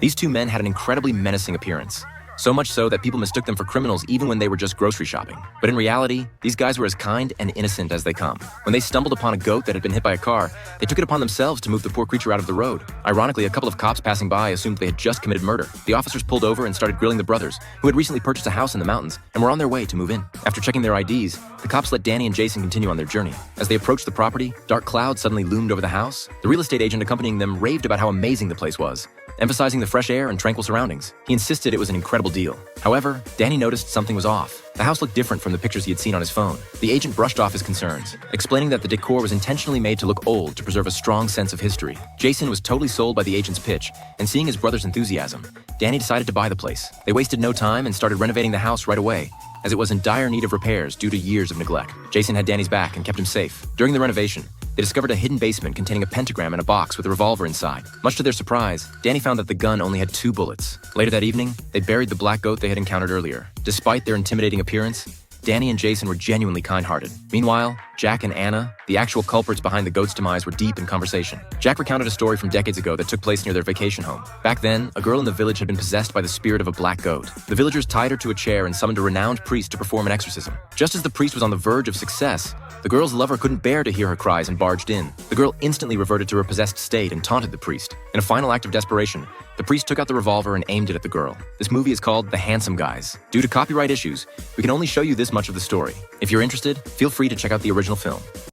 These two men had an incredibly menacing appearance. So much so that people mistook them for criminals even when they were just grocery shopping. But in reality, these guys were as kind and innocent as they come. When they stumbled upon a goat that had been hit by a car, they took it upon themselves to move the poor creature out of the road. Ironically, a couple of cops passing by assumed they had just committed murder. The officers pulled over and started grilling the brothers, who had recently purchased a house in the mountains and were on their way to move in. After checking their IDs, the cops let Danny and Jason continue on their journey. As they approached the property, dark clouds suddenly loomed over the house. The real estate agent accompanying them raved about how amazing the place was, emphasizing the fresh air and tranquil surroundings. He insisted it was an incredible deal. However, Danny noticed something was off. The house looked different from the pictures he had seen on his phone. The agent brushed off his concerns, explaining that the decor was intentionally made to look old to preserve a strong sense of history. Jason was totally sold by the agent's pitch, and seeing his brother's enthusiasm, Danny decided to buy the place. They wasted no time and started renovating the house right away, as it was in dire need of repairs due to years of neglect. Jason had Danny's back and kept him safe. During the renovation, they discovered a hidden basement containing a pentagram and a box with a revolver inside. Much to their surprise, Danny found that the gun only had 2 bullets. Later that evening, they buried the black goat they had encountered earlier. Despite their intimidating appearance, Danny and Jason were genuinely kind-hearted. Meanwhile, Jack and Anna, the actual culprits behind the goat's demise, were deep in conversation. Jack recounted a story from decades ago that took place near their vacation home. Back then, a girl in the village had been possessed by the spirit of a black goat. The villagers tied her to a chair and summoned a renowned priest to perform an exorcism. Just as the priest was on the verge of success, the girl's lover couldn't bear to hear her cries and barged in. The girl instantly reverted to her possessed state and taunted the priest. In a final act of desperation, the priest took out the revolver and aimed it at the girl. This movie is called The Handsome Guys. Due to copyright issues, we can only show you this much of the story. If you're interested, feel free to check out the original film.